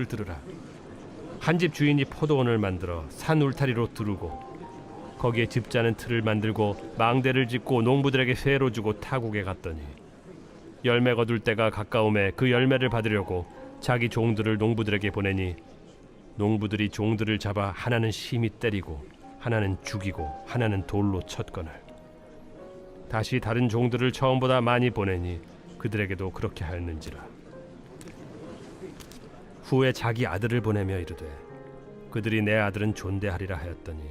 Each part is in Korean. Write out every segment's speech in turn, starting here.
비유를 들으라. 한 집 주인이 포도원을 만들어 산 울타리로 두르고 거기에 즙자는 틀을 만들고 망대를 짓고 농부들에게 세로 주고 타국에 갔더니 열매 거둘 때가 가까움에 그 열매를 받으려고 자기 종들을 농부들에게 보내니 농부들이 종들을 잡아 하나는 심히 때리고 하나는 죽이고 하나는 돌로 쳤거늘 다시 다른 종들을 처음보다 많이 보내니 그들에게도 그렇게 하였는지라. 후에 자기 아들을 보내며 이르되 그들이 내 아들은 존대하리라 하였더니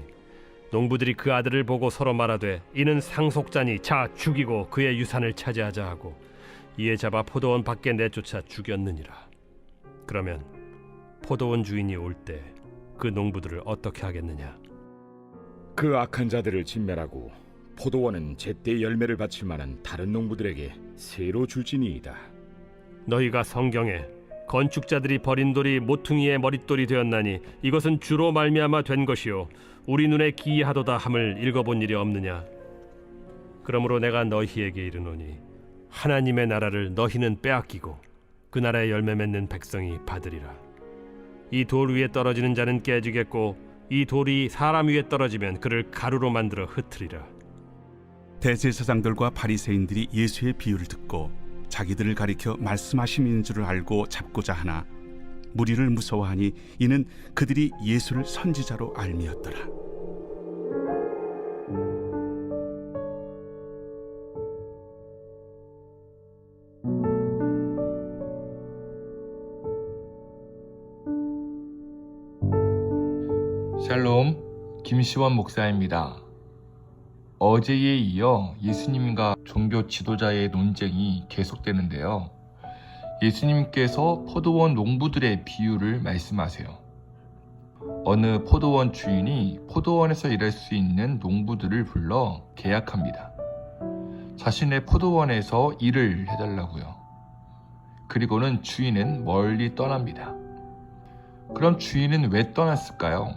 농부들이 그 아들을 보고 서로 말하되 이는 상속자니 자 죽이고 그의 유산을 차지하자 하고 이에 잡아 포도원 밖에 내쫓아 죽였느니라. 그러면 포도원 주인이 올 때 그 농부들을 어떻게 하겠느냐? 그 악한 자들을 진멸하고 포도원은 제때 열매를 바칠 만한 다른 농부들에게 새로 줄지니이다. 너희가 성경에 건축자들이 버린 돌이 모퉁이의 머릿돌이 되었나니 이것은 주로 말미암아 된 것이요 우리 눈에 기이하도다 함을 읽어본 일이 없느냐? 그러므로 내가 너희에게 이르노니 하나님의 나라를 너희는 빼앗기고 그 나라의 열매 맺는 백성이 받으리라. 이 돌 위에 떨어지는 자는 깨지겠고 이 돌이 사람 위에 떨어지면 그를 가루로 만들어 흩으리라. 대제사장들과 바리새인들이 예수의 비유를 듣고 자기들을 가리켜 말씀하심인 줄을 알고 잡고자 하나 무리를 무서워하니 이는 그들이 예수를 선지자로 알미었더라. 샬롬, 김시원 목사입니다. 어제에 이어 예수님과 종교 지도자의 논쟁이 계속되는데요. 예수님께서 포도원 농부들의 비유를 말씀하세요. 어느 포도원 주인이 포도원에서 일할 수 있는 농부들을 불러 계약합니다. 자신의 포도원에서 일을 해달라고요. 그리고는 주인은 멀리 떠납니다. 그럼 주인은 왜 떠났을까요?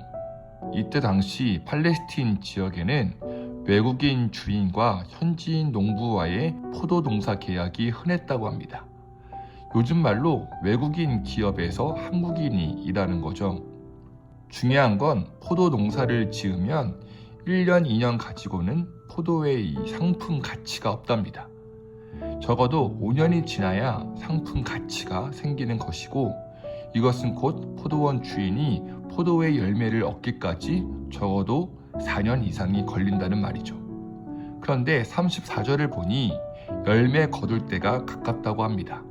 이때 당시 팔레스틴 지역에는 외국인 주인과 현지인 농부와의 포도 농사 계약이 흔했다고 합니다. 요즘 말로 외국인 기업에서 한국인이 일하는 거죠. 중요한 건 포도 농사를 지으면 1년, 2년 가지고는 포도의 이 상품 가치가 없답니다. 적어도 5년이 지나야 상품 가치가 생기는 것이고 이것은 곧 포도원 주인이 포도의 열매를 얻기까지 적어도 4년 이상이 걸린다는 말이죠. 그런데 34절을 보니 열매 거둘 때가 가깝다고 합니다.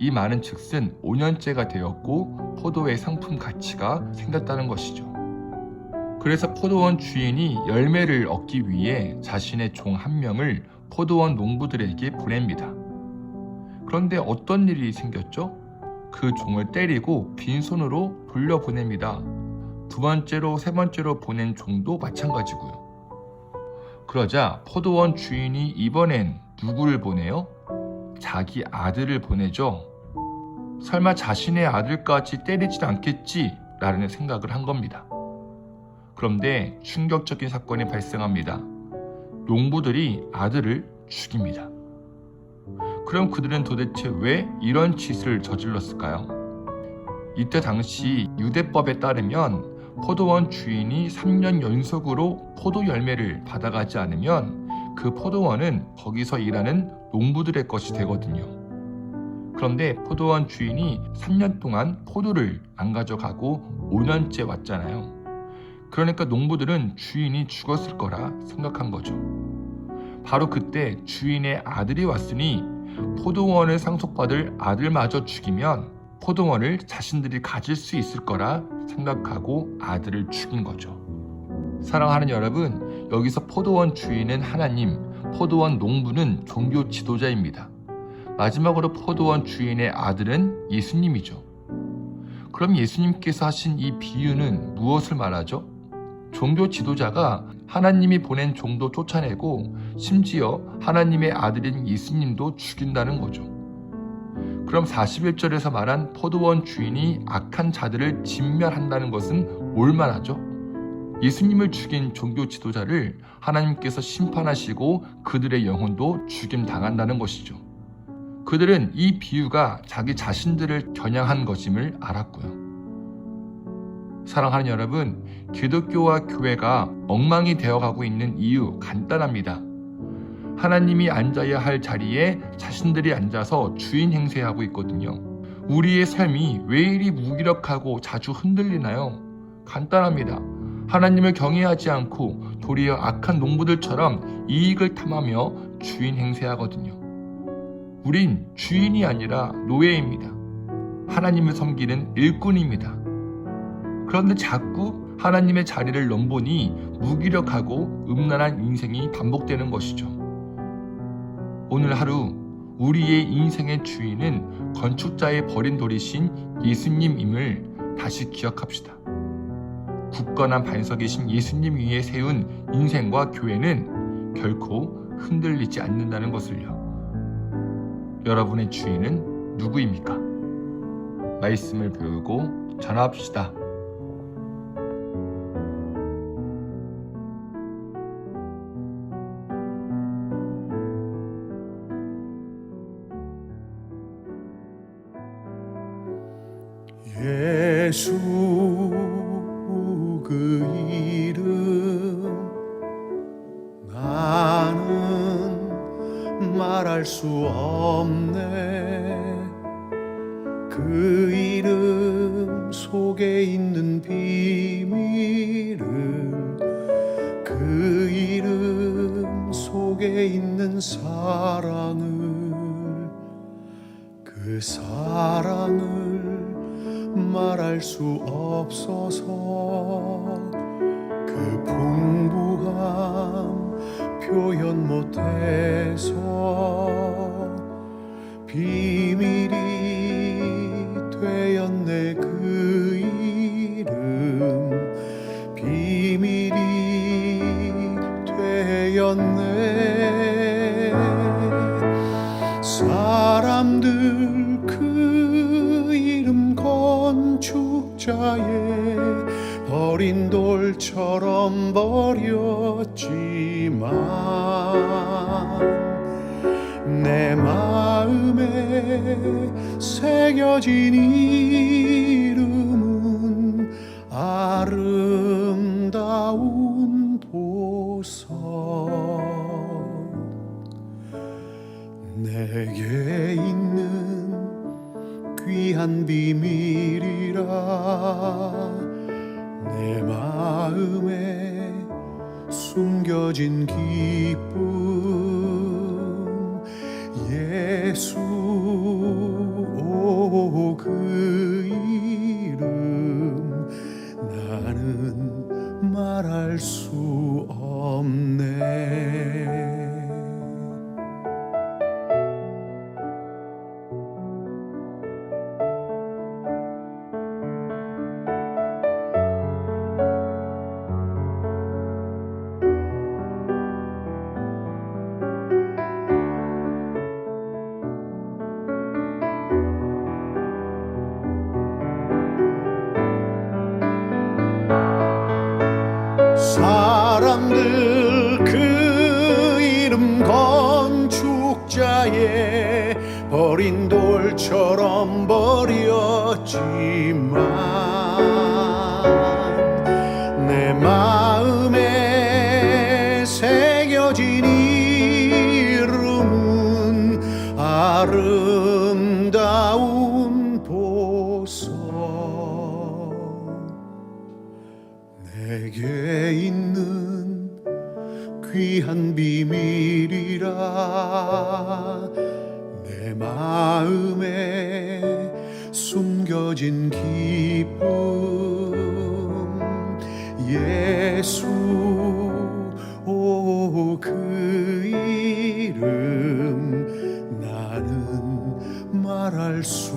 이 말은 즉슨 5년째가 되었고 포도의 상품 가치가 생겼다는 것이죠. 그래서 포도원 주인이 열매를 얻기 위해 자신의 종 한 명을 포도원 농부들에게 보냅니다. 그런데 어떤 일이 생겼죠? 그 종을 때리고 빈손으로 돌려보냅니다. 두 번째로 세 번째로 보낸 종도 마찬가지고요. 그러자 포도원 주인이 이번엔 누구를 보내요? 자기 아들을 보내죠. 설마 자신의 아들까지 때리진 않겠지? 라는 생각을 한 겁니다. 그런데 충격적인 사건이 발생합니다. 농부들이 아들을 죽입니다. 그럼 그들은 도대체 왜 이런 짓을 저질렀을까요? 이때 당시 유대법에 따르면 포도원 주인이 3년 연속으로 포도 열매를 받아가지 않으면 그 포도원은 거기서 일하는 농부들의 것이 되거든요. 그런데 포도원 주인이 3년 동안 포도를 안 가져가고 5년째 왔잖아요. 그러니까 농부들은 주인이 죽었을 거라 생각한 거죠. 바로 그때 주인의 아들이 왔으니 포도원을 상속받을 아들마저 죽이면 포도원을 자신들이 가질 수 있을 거라 생각하고 아들을 죽인 거죠. 사랑하는 여러분, 여기서 포도원 주인은 하나님, 포도원 농부는 종교 지도자입니다. 마지막으로 포도원 주인의 아들은 예수님이죠. 그럼 예수님께서 하신 이 비유는 무엇을 말하죠? 종교 지도자가 하나님이 보낸 종도 쫓아내고 심지어 하나님의 아들인 예수님도 죽인다는 거죠. 그럼 41절에서 말한 포도원 주인이 악한 자들을 진멸한다는 것은 뭘 말하죠? 예수님을 죽인 종교 지도자를 하나님께서 심판하시고 그들의 영혼도 죽임당한다는 것이죠. 그들은 이 비유가 자기 자신들을 겨냥한 것임을 알았고요. 사랑하는 여러분, 기독교와 교회가 엉망이 되어가고 있는 이유 간단합니다. 하나님이 앉아야 할 자리에 자신들이 앉아서 주인 행세하고 있거든요. 우리의 삶이 왜 이리 무기력하고 자주 흔들리나요? 간단합니다. 하나님을 경외하지 않고 도리어 악한 농부들처럼 이익을 탐하며 주인 행세하거든요. 우린 주인이 아니라 노예입니다. 하나님을 섬기는 일꾼입니다. 그런데 자꾸 하나님의 자리를 넘보니 무기력하고 음란한 인생이 반복되는 것이죠. 오늘 하루 우리의 인생의 주인은 건축자의 버린 돌이신 예수님임을 다시 기억합시다. 굳건한 반석이신 예수님 위에 세운 인생과 교회는 결코 흔들리지 않는다는 것을요. 여러분의 주인은 누구입니까? 말씀을 배우고 전합시다. 예수 그 이름 나는 말할 수 없네. 그 이름 속에 있는 비밀은 그 이름 속에 있는 사랑을 그 사랑을 말할 수 없어서 그 풍부함 표현 못해서 비밀이 되었네. 그 이름 비밀이 되었네. 사람들 그 이름 건축자의 버린 돌처럼 버렸지만 내 마음에 새겨진 이름은 아름다운 보석. 내게 있는 귀한 비밀이라 내 마음에 숨겨진 기쁨. 예수 오 그 이름 나는 말할 수 없네. 사람들 그 이름 건축자의 버린 돌처럼 버렸지만 내 마음에 새겨진 이름은 아름다운 보석. 내게 있는 귀한 비밀이라 내 마음에 숨겨진 기쁨. 예수 오 그 이름 나는 말할 수